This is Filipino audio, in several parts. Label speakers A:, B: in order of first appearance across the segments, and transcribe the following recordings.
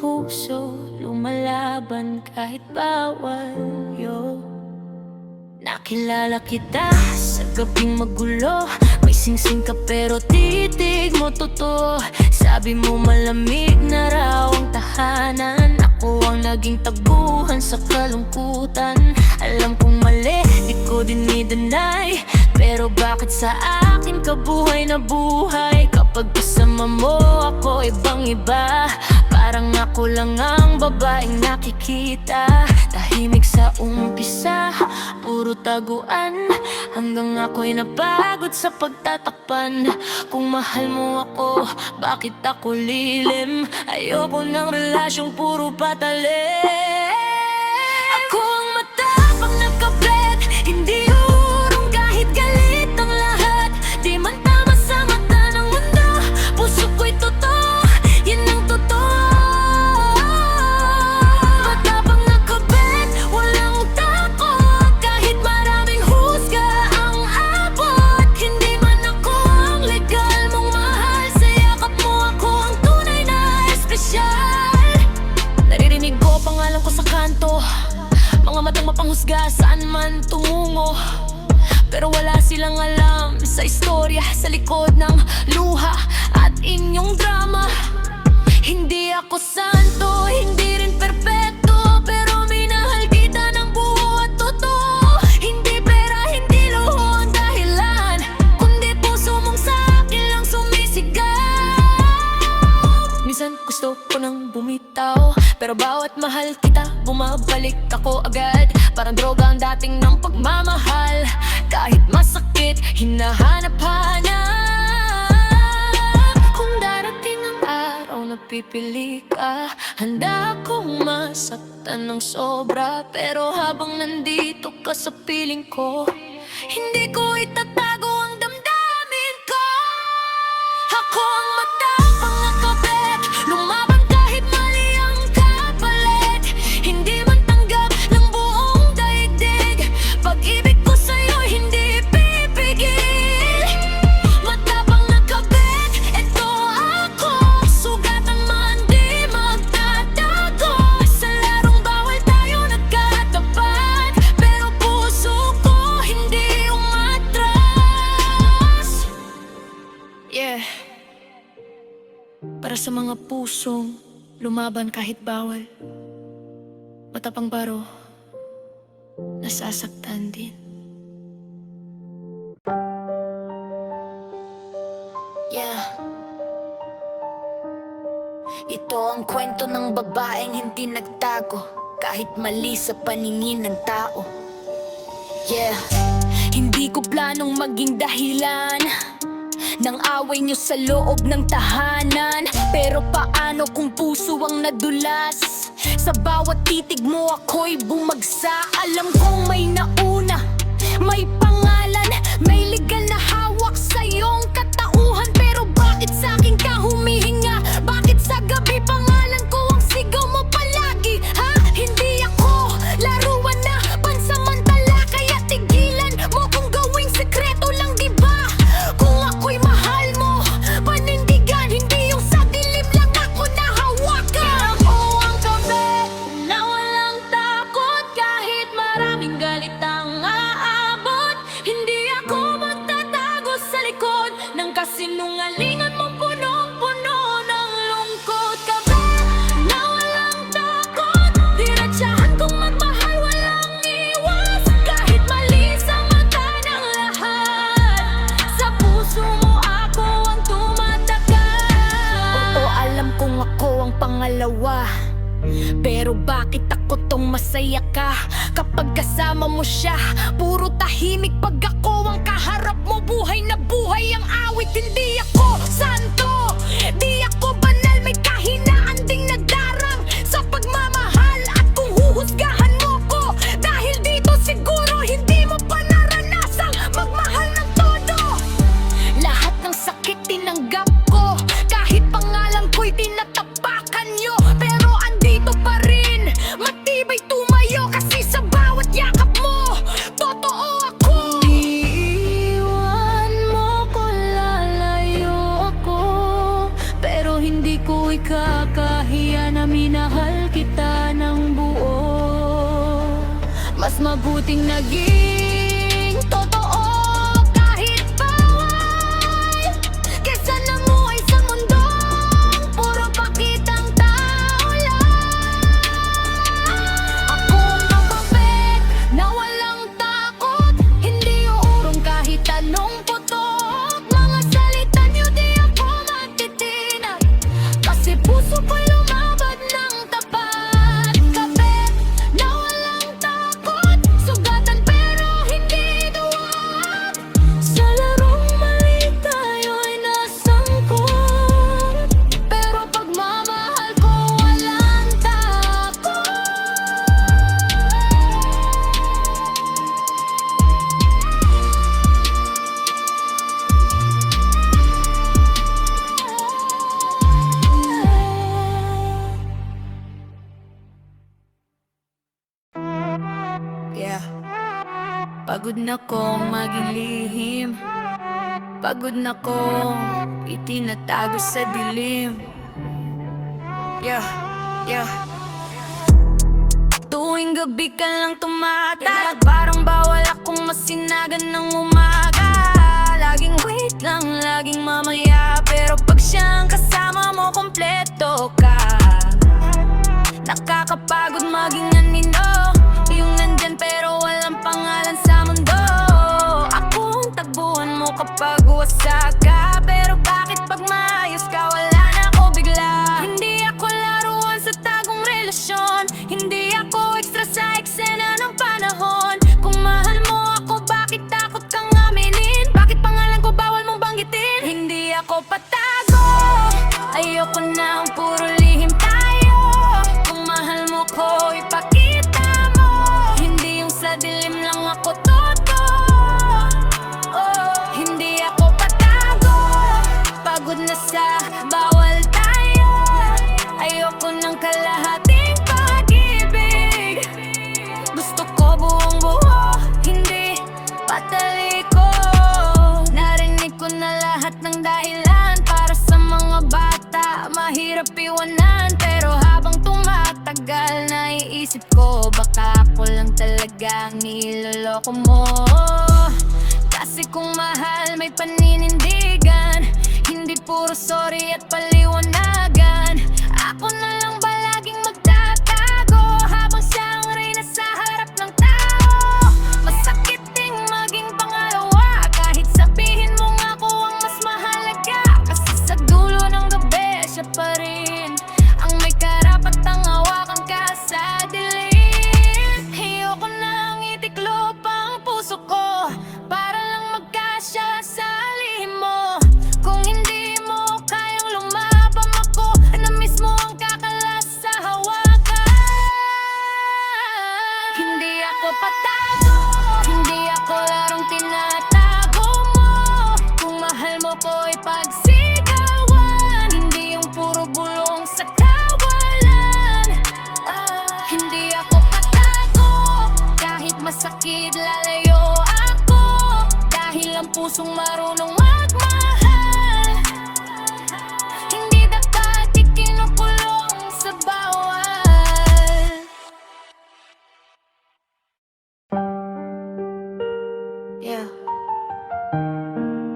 A: puso lumalaban kahit bawal Nakilala kita sa gabing magulo. May singsing ka pero titig mo totoo. Sabi mo malamig na raw ang tahanan. Ako ang naging taguhan sa kalungkutan. Alam kong mali, di ko dinidenay. Pero bakit sa akin ka buhay na buhay? Kapag kasama mo ako ibang iba. Parang ako lang ang babaeng nakikita. Tahimik sa umpisa, puro taguan. Hanggang ako'y napagod sa pagtatakpan. Kung mahal mo ako, bakit ako lilim? Ayoko ng relasyong puro patalim. Ako ang matapang na kabit, hindi urong kahit galit ang lahat. Di man tama sa mata ng mundo, puso ko'y totoo, yan ang totoo. Matapang na kabit, walang takot. Kahit maraming husga ang abot. Hindi man ako ang legal mong mahal. Sa yakap mo ako ang tunay na espesyal. Naririnig ko pangalan ko sa kanto, mga matang mapanghusga saan man tumungo. Pero wala silang alam sa istorya sa likod ng luha at inyong drama. Hindi ako santo, hindi rin perpekto, pero minahal kita ng buo at totoo. Hindi pera, hindi luho ang dahilan, kundi puso mong sa akin lang sumisigaw. Minsan gusto ko nang bumitaw, pero bawat mahal kita, bumabalik ako agad. Parang droga ang dating ng pagmamahal. Kahit masakit, hinahanap-hanap. Kung darating ang araw na pipili ka, handa akong masaktan ng sobra. Pero habang nandito ka sa piling ko, hindi ko itatago ang damdamin ko. Ako ang matapang na kabit, lumaban kahit mali ang kapalit. Hindi man tanggap ng buong daigdig, pag-ibig ko sa'yo hindi pipigil. Matapang na kabit, eto ako. Sugatan man di magtatago. Sa larong bawal tayo nagkatapat, pero puso ko hindi umatras. Yeah. Para sa mga pusong lumaban kahit bawal, matapang baro, nasasaktan din. Yeah. Ito ang kwento ng babaeng hindi nagtago kahit mali sa paningin ng tao. Yeah. Hindi ko planong maging dahilan ng away niyo sa loob ng tahanan. Pero paano kung puso ang nadulas? Sa bawat titig mo ako'y bumagsa. Alam kong may nauna, may pangalan, may legal na hawak sa iyong katauhan. Pero bakit sa akin ka humihinga? Bakit sa gabi pangalan ko ang sigaw mo palagi? Ha? Hindi ako laruan na pansamantala, kaya tigilan mo kung gawing sekreto lang, diba? Kung ako'y mahal mo, panindigan, hindi yung sa dilim lang ako nahawakan. Ako ang kabit na walang takot, kahit maraming galit ang aabot. Hindi ako magtatago sa likod ng kasinungalingan mong punong-puno ng lungkot. Kabit na walang takot, diretsahan kong magmahal, walang iwas. Kahit mali sa mata ng lahat, sa puso mo ako ang tumatagal. Oo, alam kong ako ang pangalawa, pero bakit ako tong masaya ka? Kapag kasama mo siya, puro tahimik. Pag ako ang kaharap mo, buhay na buhay ang awit. Hindi ako santo, di ako banal, may kahinaan ding nagdarang sa pagmamahal. At kung huhusgahan mo ko dahil dito, siguro hindi mo pa naranasang magmahal ng todo. Lahat ng sakit tinanggap ko, kahit pangalan ko'y tinatapakan nyo. Pero andito pa rin, matibay tumayo, kasi sa bawat yakap mo, totoo ako. Iiwan mo ko, lalayo ako, pero hindi ko ikakahiya na minahal kita ng buo. Mas mabuting naging totoo kahit bawal, kesa namuhay sa mundong puro pakitang tao lang. Ako ang mabait na walang takot, hindi uurong kahit anong putok. Mga salita niyo di ako matitinag, kasi puso ko'y lumabad ng tapat. Kabit na walang takot, sugatan pero hindi duwag. Sa larong mali tayo'y nasangkot, pero pagmamahal ko walang takot. Yeah. Pagod na kong maging lihim, pagod na kong itinatago sa dilim. Yeah, yeah. Tuwing gabi ka lang tumatawag, parang bawal akong masinagan ng umaga. Laging wait lang, laging mamaya, pero pag siyang kasama mo, kompleto ka. Nakakapagod maging anino, yung nandyan pero walang pangalan sa mundo. Ako ang tagbuhan mo kapag wasak ka, pero bakit pag maayos ka wala na ako bigla? Hindi ako laruan sa tagong relasyon, hindi ako extra sa eksena ng panahon. Kung mahal mo ako, bakit takot kang aminin? Bakit pangalan ko bawal mong banggitin? Hindi ako patago, ayoko na ang puro lihim tayo. Kung mahal mo ko, ipakita mo, hindi yung sa dilim lang ako totoo. Oh, hindi ako patago, pagod na sa bawal tayo. Ayoko ng kalahating pag-ibig, gusto ko buong buo, hindi pataliko. Narinig ko na lahat ng dahilan para sa mga bata, mahirap iwanan. Pero habang tumatagal, naiisip ko baka ako lang talaga ang niloloko mo. Kasi kung mahal may paninindigan, hindi puro sorry at paliwanagan. Ako na lang ba laging magtatago habang siya ang reyna sa harap ng tao? Masakit ding maging pangalawa, kahit sabihin mo nga ako ang mas mahalaga. Kasi sa dulo ng gabi, siya pa rin ang may karapatang hawakan ka sa dilim. Ayoko nang itiklop ang puso ko para lang magkasya sa lihim mo. Kung hindi mo kayang lumabang ako, na mismo ang kakalas sa hawakan. Hindi ako patago, hindi ako larong tinatago mo. Kung mahal mo ko ipagsigawan, hindi yung puro bulong sa kawalan. Hindi ako patago, kahit masakit lalayo ako, dahil ang pusong marunong magmahal, hindi dapat ikinukulong sa bawal. Yeah.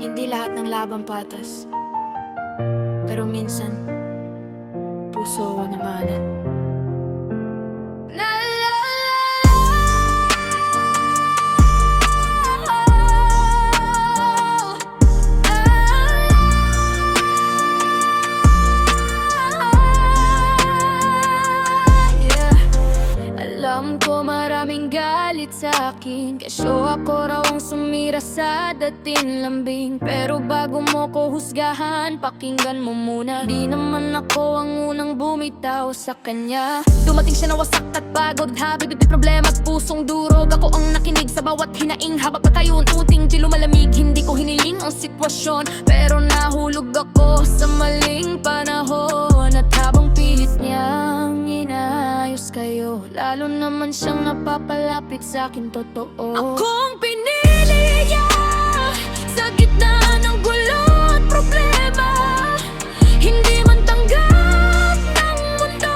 A: Hindi lahat ng laban patas, pero minsan puso ko namanan. Alam ko maraming galit sa akin, kesyo ako raw ang sumira sa dating lambing. Pero bago mo ko husgahan, pakinggan mo muna. Di naman ako ang unang bumitaw sa kanya. Dumating siya na wasak at pagod, habig at problema at pusong durog. Ako ang nakinig sa bawat hinaing, habang patayo unting di lumalamig. Hindi ko hiniling ang sitwasyon, pero nahulog ako sa maling panahon. At habang pilit niyang inayos kayo, lalo naman siyang napapalapit sa akin totoo. Akong pinili niya sa gitna ng gulo at problema, hindi man tanggap ng mundo.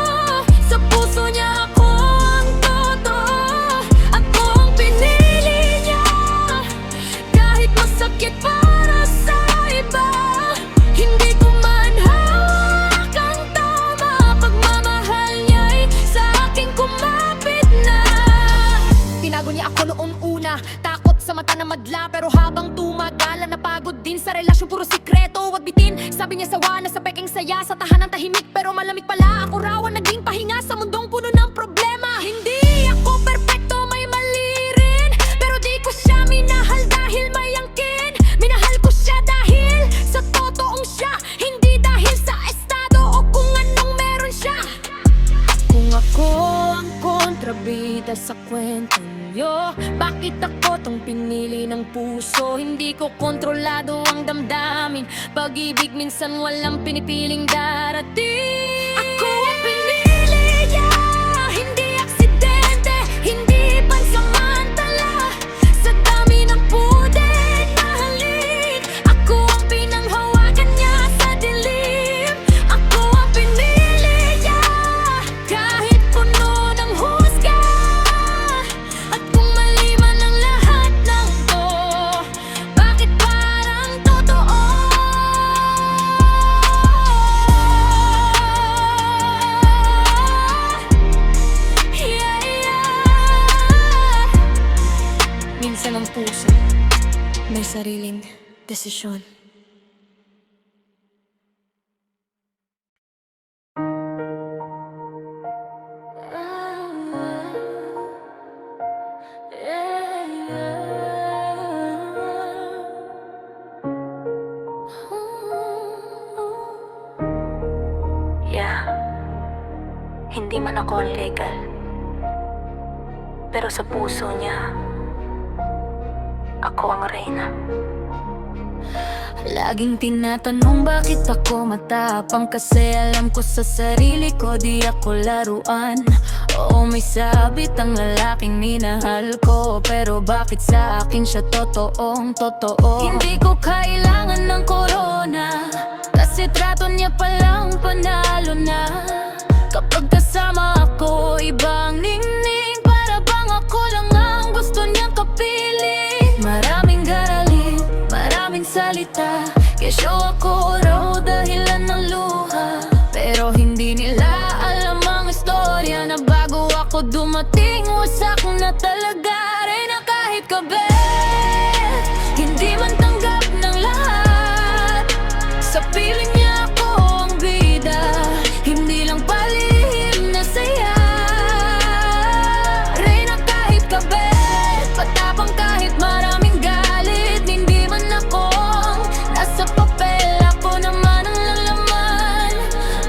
B: sikreto, wag bitin. Sabi niya sawa na sa peking saya, sa tahanan tahimik pero malamig pala. Ako raw ang naging pahinga sa mundong puno ng problema. Hindi ako perpekto, may mali rin, pero di ko siya minahal dahil may angkin. Minahal ko siya dahil sa totoong siya, hindi dahil sa estado o kung anong meron siya. Kung ako ang kontrabida sa kwento niyo, bakit ako tong pinili ng puso? Hindi ko kontrolado ang damdamin. Pag-ibig minsan walang pinipiling darating. Ako ang pinili niya, hindi aksidente, hindi pansamantala. Sa dami ng pude mahalin, ako ang pinanghawakan niya sa dilim. Ako ang pinili niya, kahit puno ng husga. At kung mali man ang lahat ng to, bakit parang totoo? Yeah, yeah. Minsan ang puso may sariling desisyon.
C: Yeah, hindi man ako legal, pero sa puso niya, ako ang reyna.
A: Laging tinatanong bakit ako matapang, kasi alam ko sa sarili ko di ako laruan. Oo, may sabit ang lalaking minahal ko, pero bakit sa akin siya totoong totoo? Hindi ko kailangan ng corona, kasi trato niya palang panalo na. Kapag kasama ako, ibang ningning, para bang ako lang ang gusto niyang kapiling. Maraming garalin, maraming salita, kesyo ako raw dahilan ng luha. Pero hindi nila alam ang istorya, na bago ako dumating, wasak na talaga rin na kahit kabe. Hindi man tanggap ng lahat, sa piling niya ako ang bida, hindi lang palihim na saya. Reyna kahit kabe, patapang kahit maraming galit. Hindi man ako nasa papel, ako naman ang lalaman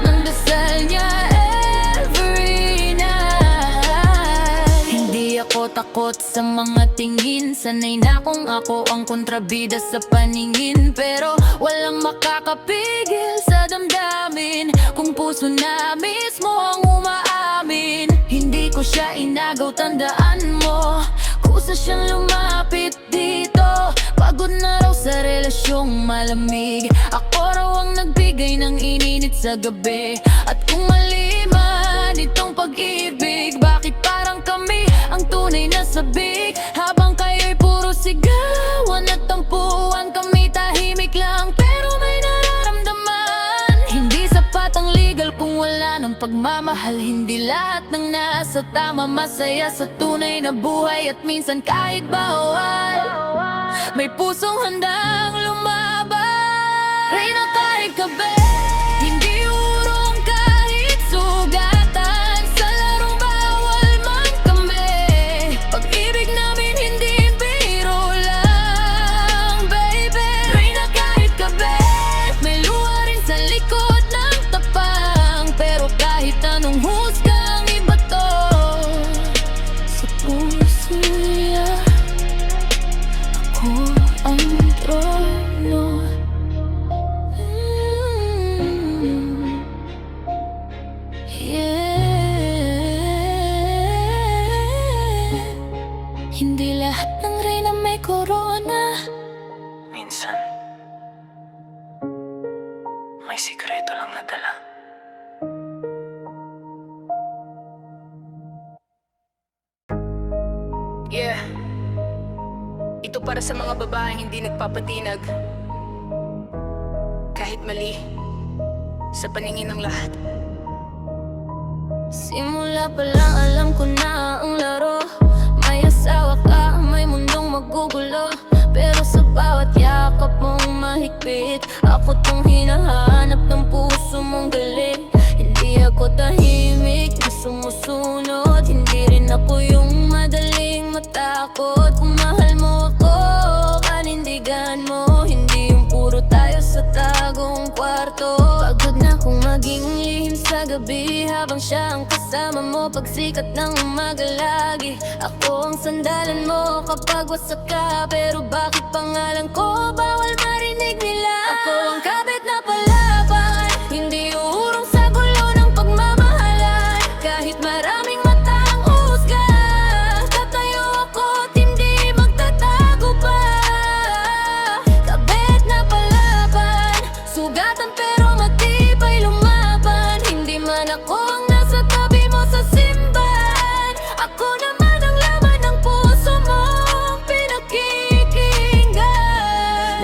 A: ng dasal niya every night. Hindi ako takot sa mga tingin, sanay na kung ako ang kontrabida sa paningin. Pero walang makakapigil sa damdamin, kung puso na mismo ang umaamin. Hindi ko siya inagaw, tandaan mo, kusa siyang lumapit dito. Pagod na raw sa relasyong malamig, ako raw ang nagbigay ng ininit sa gabi. At kung mali man itong pag-ibig, bakit parang kami ang tunay na sabik? Habang kayo'y puro sigawan at tampuan, kami tahimik lang pero may nararamdaman. Hindi sapat ang legal kung wala ng pagmamahal. Hindi lahat ng nasa tama masaya sa tunay na buhay. At minsan kahit bawal, may pusong handang lumaban. Reyna kahit kabe, hindi urong kahit sugatan. Sa larong bawal man kami, pag-ibig namin hindi biro lang, baby. Reyna kahit kabe, may luha rin sa likod ng tapang, pero kahit anong husgang ibato, sa puso niya ako ang trono. Yeah. Hindi lahat ng reyna may corona.
C: Minsan, may sikreto lang nadala.
D: Yeah. Ito para sa mga babaeng hindi nagpapatinag, kahit mali sa paningin ng lahat.
A: Simula pa lang alam ko na ang laro. May asawa ka, may mundong magugulo, pero sa bawat yakap
B: yakap mong mahigpit. Ako tong hinahanap ng puso mong galit. Hindi ako tahimik na sumusunod, hindi rin ako yung madaling matakot. Kung mahal mo ako, panindigan mo, hindi yung puro tayo sa tagong kwarto. Pagod na kung maging lihim sa gabi habang siya ang kasama mo. Pagsikat ng umaga lagi ako ang sandalan mo kapag wasak ka. Pero bakit pangalan ko bawal marinig nila? Ako ang kabit na palaban, hindi uurong sa gulo ng pagmamahalan. Kahit maraming mata ang husga, tatayo ako't hindi magtatago pa. Kabit na palaban, sugatan pero matibay lumaban. Hindi man ako ang nasa tabi mo sa simbahan, ako naman ang laman ng puso mong pinakikinggan.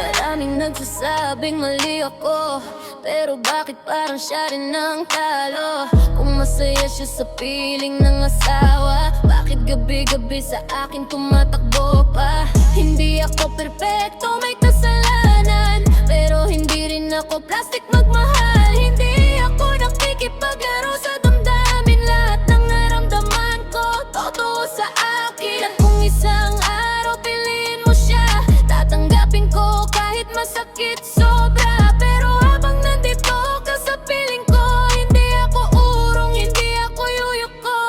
B: Maraming nagsasabing mali ako, pero bakit parang siya rin ang talo? Kung masaya siya sa piling ng asawa, bakit gabi-gabi sa akin tumatakbo pa? Hindi ako perpekto, may kasalanan, pero hindi rin ako plastic magmahal. Hindi ako nakikipaglaro sa damdamin, lahat ng naramdaman ko totoo sa akin. At kung isang araw piliin mo siya, tatanggapin ko kahit masakit sobra. Pero habang nandito ka sa piling ko, hindi ako urong, hindi ako yuyuko.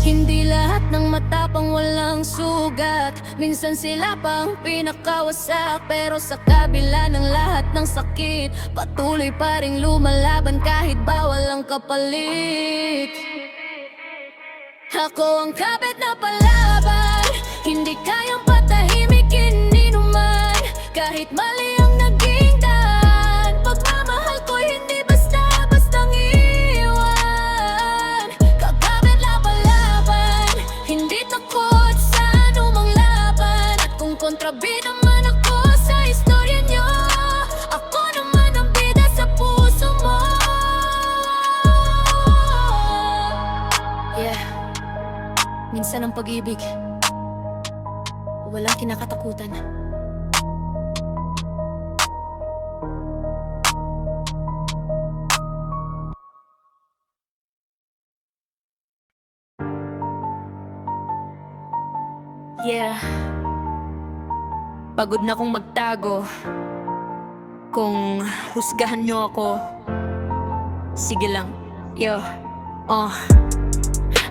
B: Hindi lahat ng matapang walang sugat, minsan sila pang pinakawasak. Pero sa kabila ng lahat ng sakit, patuloy pa rin lumalaban kahit bawal ang kapalit. Ako ang kabit na palaban, hindi kayang patahimikin ni numan. Kahit mali ang naging daan, pagmamahal ko hindi basta-bastang iwan. Kakabit na palaban, hindi takot sa anumang laban. At kung kontrabida man ako sa istorya nyo, ako naman ang bida sa puso mo. Yeah, minsan ang pag-ibig walang kinakatakutan. Yeah, pagod na kong magtago. Kung husgahan nyo ako, sige lang, yo,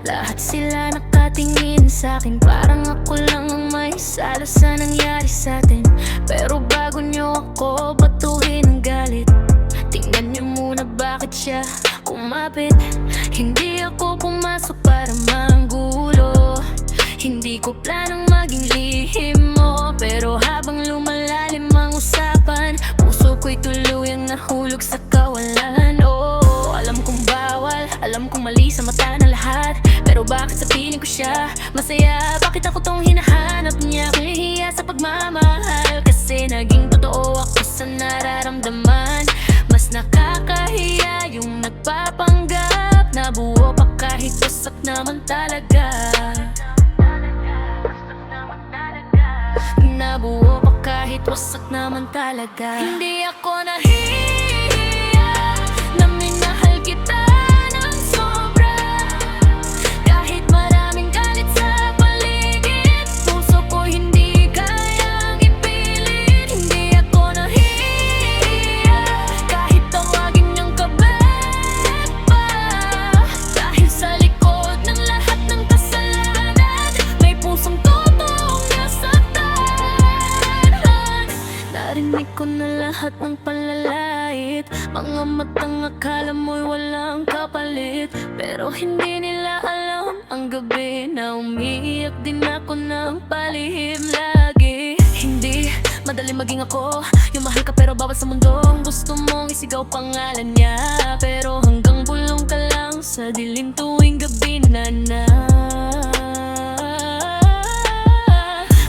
B: lahat sila nakatingin sa'kin, parang ako lang ang may sala sa nangyari sa'tin. Pero bago nyo ako batuhin ng galit, tingnan nyo muna bakit siya kumapit. Hindi ako pumasok para manggulo, hindi ko planong maging lihim mo. Pero habang lumalalim ang usapan, puso ko'y tuluyang nahulog sa kawalan. Oh, alam kong bawal, alam kong mali sa mata ng lahat, pero bakit sa piling ko siya masaya? Bakit ako tong hinahanap niya? Nahihiya sa pagmamahal, kasi naging totoo ako sa nararamdaman. Mas nakakahiya yung nagpapanggap na buo pa kahit wasak naman talaga. Nabuo pa kahit wasak naman talaga. Hindi ako nahihiya na minahal kita ng sobra. Kahit maraming galit sa paligid, puso ko hindi kayang ipilit. Hindi ako nahihiya kahit tawagin niyang kabit pa. Dahil sa likod ng lahat ng kasalanan, may pusong totoong nasaktan. Narinig ko na lahat ng panlalait, mga matang akala mo'y walang kapalit. Pero hindi nila alam ang gabi na umiiyak din ako ng palihim lagi. Hindi madali maging ako, yung mahal ka pero bawal sa mundong gusto mong isigaw pangalan niya. Pero hanggang bulong ka lang sa dilim tuwing gabi na.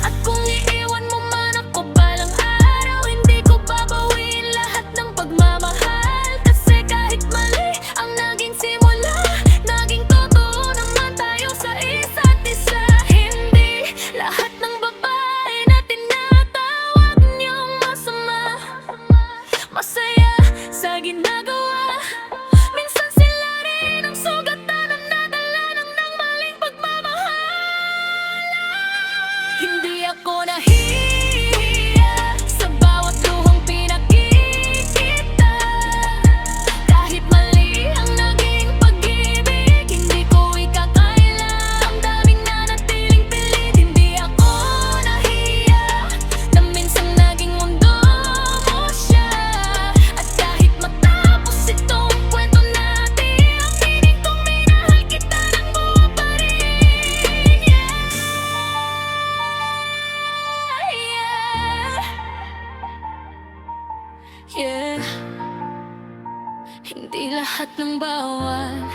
B: At kung iiwan mo man ako balang araw, hindi ko babawiin lahat ng pagmamahal. Kasi kahit mali ang naging simula, naging totoo naman tayo sa isa't isa. Hindi lahat ng babae na tinatawag niyong masaya sa ginagawa. Minsan sila rin ang sugatan na nadala ng maling pagmamahal. Hindi ako nahihiya sa bawat luhang pinakikita. Kahit mali ang naging pag-ibig, hindi ko ikakaila. Ang daming nanatiling pilit. Hindi ako nahiya na minsan naging mundo mo siya. At kahit matapos itong kwento natin, ang tinig kong minahal kita ng buo pa rin. Yeah. Hindi lahat ng bawal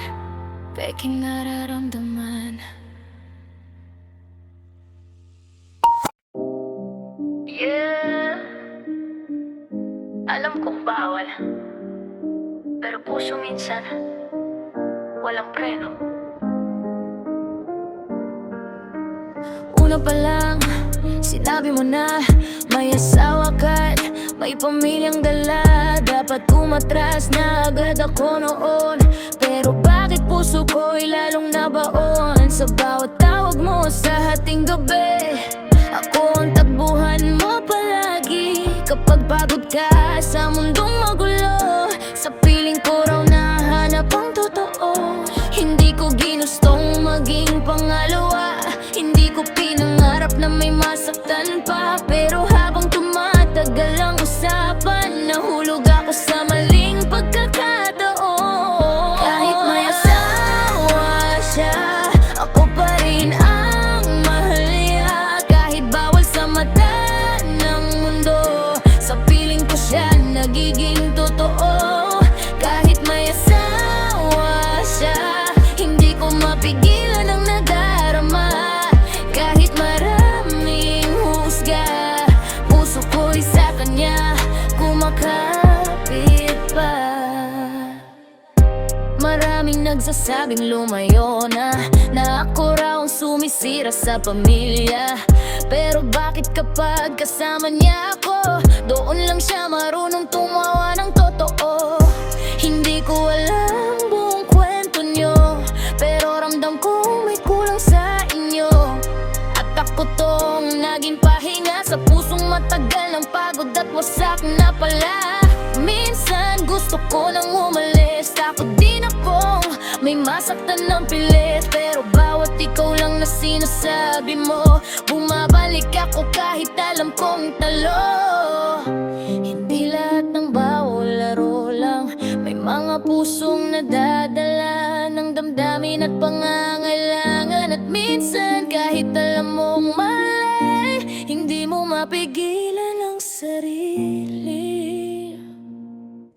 B: peking nararamdaman.
C: Yeah. Alam kong bawal, pero puso minsan walang preno.
B: Una pa lang, sinabi mo na may asawa ka't may pamilyang dala. Dapat umatras na agad ako noon, pero bakit puso ko'y lalong nabaon? Sa bawat tawag mo sa hating gabi, ako ang takbuhan mo palagi. Kapag pagod ka sa mundong magulo, sa piling ko raw nahanap ang totoo. Hindi ko ginustong maging pangalawa, hindi ko pinangarap na may masaktan pa. Pero habang tumatagal ang usapan, nahulog ako sa maling pagkakataon. Kahit may asawa siya, ako pa rin ang mahal niya. Kahit bawal sa mata ng mundo, sa piling ko siya nagiging totoo. Kahit may asawa siya, hindi ko mapigilan ang nadarama. Kahit maraming husga, puso ko'y sa kanya kumakapit pa. Maraming nagsasabing lumayo na ako raw ang sumisira sa pamilya. Pero bakit kapag kasama niya ako, doon lang siya marunong tumawa ng totoo? Hindi ko alam buong kwento nyo, pero ramdam kong may kulang sa inyo. At ako tong naging pahinga sa pusong matagal ng pagod at wasak na pala. Minsan gusto ko nang umalis, takot din akong may masaktan ng pilit. Pero bawat ikaw lang na sinasabi mo, bumabalik ako kahit alam kong talo. Hindi lahat ng bawal laro lang, may mga pusong nadadala ng damdamin at pangangailangan. At minsan kahit alam mong mali, hindi mo mapigilan ang sarili.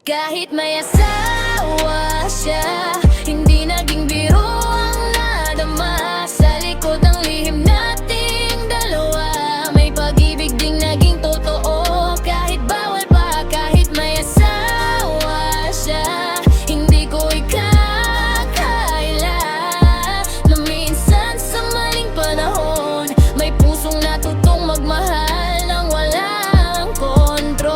B: Kahit may asawa siya, hindi naging biro ang nadama. Sa likod ng lihim nating dalawa, may pag-ibig ding naging totoo. Kahit bawal pa, kahit may asawa siya, hindi ko ikakaila na minsan sa maling panahon, may pusong natutong magmahal ng walang kontrol.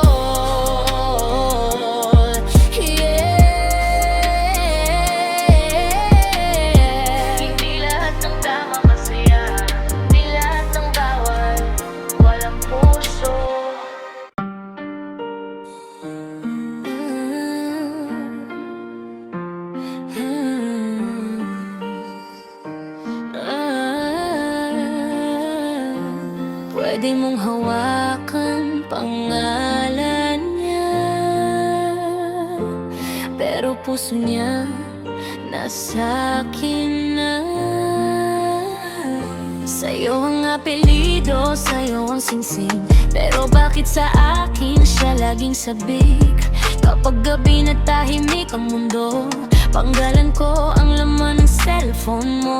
B: Hindi lahat ng tama masaya, hindi lahat ng bawal walang puso. Pwede mong hawakan pangalan niya, pero puso niya nasa akin na. Sa'yo ang apelido, sa'yo ang singsing, pero bakit sa akin siya laging sabik? Kapag gabi na tahimik ang mundo, panggalan ko ang laman ng cellphone mo.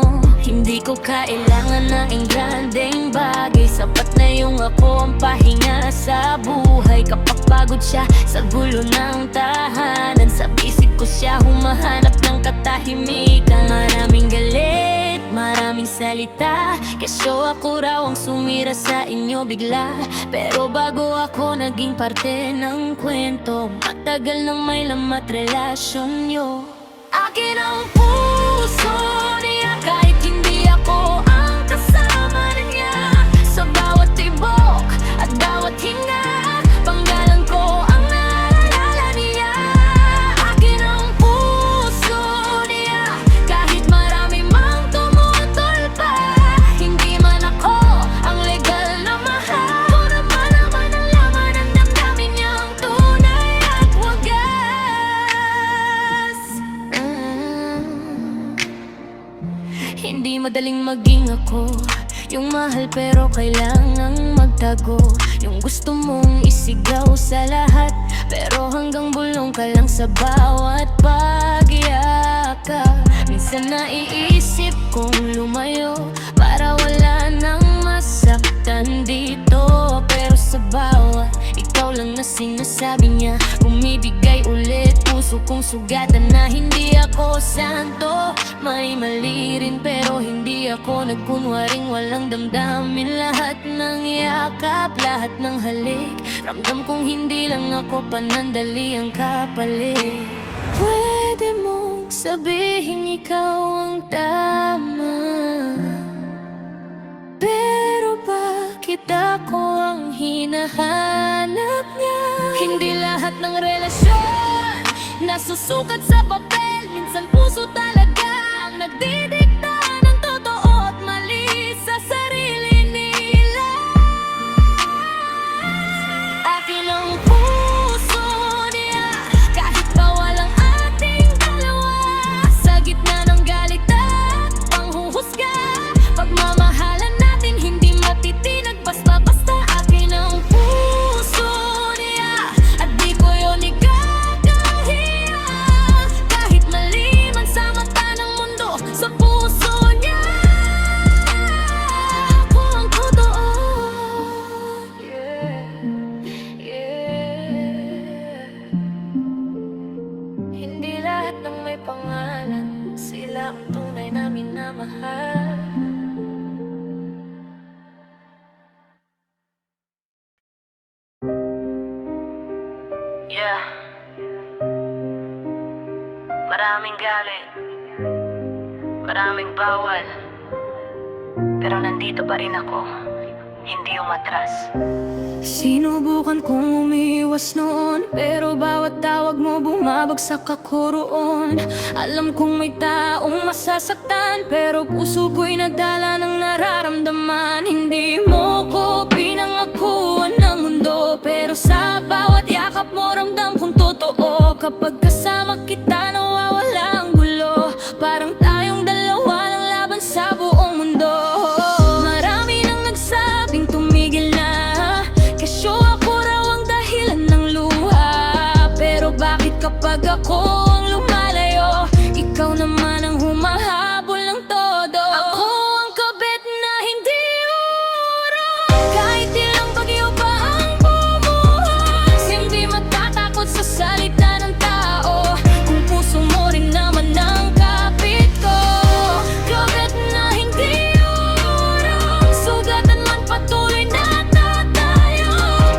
B: Hindi ko kailangan ng engrandeng bagay, sapat na yung ako ang pahinga sa buhay. Kapag pagod siya sa gulo ng tahanan, sa bisig ko siya humahanap ng katahimikan. Maraming galit, maraming
A: aming salita. Kesyo ako raw ang sumira sa inyo bigla. Pero bago ako naging parte ng kwento, matagal nang may lamat relasyon nyo. Akin ang puso niya kahit hindi ako ang kasama niya. Sa bawat tibok at bawat hinga, panggalan ko ang naalala niya. Akin ang puso niya kahit marami mang tumutol pa. Hindi man ako ang legal na mahal, ko naman naman ang laman ng damdamin niyang tunay at wagas. Hindi madaling maging ako, yung mahal pero kailangang magtago. Yung gusto mong isigaw sa lahat, pero hanggang bulong ka lang sa bawat pag-iyak. Minsan naiisip kong lumayo para wala nang masaktan dito. Pero sa bawat ikaw lang na sinasabi niya, bumibigay ulit puso kong sugatan na hindi ako santo. May mali rin pero hindi ako nagkunwaring walang damdamin. Lahat ng yakap, lahat ng halik, ramdam kong hindi lang ako panandali ang kapalit. Pwede mong sabihin ikaw ang tama, pero bakit ako ang hinahanap niya? Hindi lahat ng relasyon nasusukat sa papel. Minsan puso talaga ang nagdidikta ng totoo at mali sa sarili nila. Akin ang puso niya kahit bawal ang ating dalawa. Sa gitna ng galit at panghuhusga, pagmamahalan natin hindi matitinag basta-basta. Akin ang puso niya at di ko yun ikakahiya. Kahit mali man sa mata ng mundo, sa puso niya ako ang totoo. Hindi lahat ng may pangalan sila ang tunay namin na mahal.
C: Yeah. Maraming galit, maraming bawal, pero nandito pa rin ako, hindi umatras.
A: Sinubukan kong umiwas noon, pero bawat tawag mo bumabagsak ako roon. Alam kong may taong masasaktan, pero puso ko'y nagdala ng nararamdaman. Hindi mo ko pinangakuan ng mundo, pero sa bawat yakap mo ramdam kong totoo. Kapag kasama kita nawawala ang gulo, parang tayong dalawa lang laban sa buong mundo. Marami nang nagsabing tumigil na, kesyo ako raw ang dahilan ng luha. Pero bakit kapag ako ang lumalayo, ikaw naman ang humahabol ng todo? Ako ang kabit na hindi urong, kahit ilang bagyo pa ang bumuhos. Hindi matatakot sa salita ng tao, kung puso mo rin naman ang kapit ko. Kabit na hindi urong, sugatan man patuloy na tayo.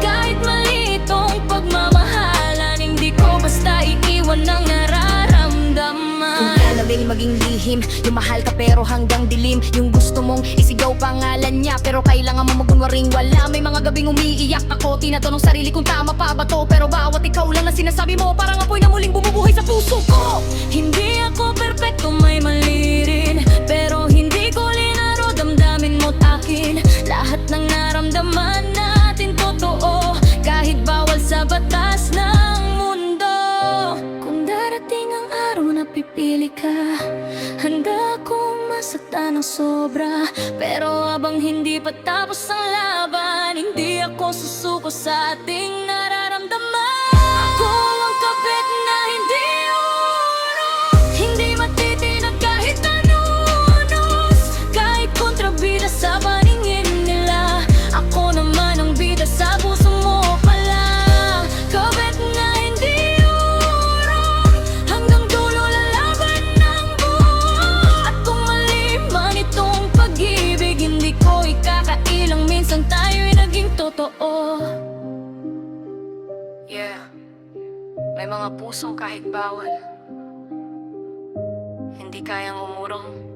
A: Kahit mali itong pagmamahalan, hindi ko basta iiwan ng nararamdaman.
B: Kung lalawing maging lihim, yung mahal ka pero hanggang dilim. Yung gusto mong isigaw pangalan niya, pero kailangan mo magunwaring wala. May mga gabing umiiyak ako, tinatanong sarili kung tama pa ba to. Pero bawat ikaw lang na sinasabi mo, parang apoy na muling bumubuhay sa puso ko.
A: Hindi ako perpekto, may mali rin, pero hindi ko linaro damdamin mo't akin. Lahat ng naramdaman natin totoo, kahit bawal sa batas ng mundo. Kung darating ang araw na pipili ka, handa akong masaktan ng sobra. Pero habang hindi pa tapos ang laban, hindi ako susuko sa ating nararamdaman. Ako ang kabit na hindi urong, hindi matitinag kahit anunos. Kahit kontrabida sa paningin nila, ako naman ang bida sa puso mo pala. Kabit na hindi urong, hanggang dulo lalaban ng buo. At kung mali man itong
C: May mga pusong kahit bawal. Hindi kayang umurong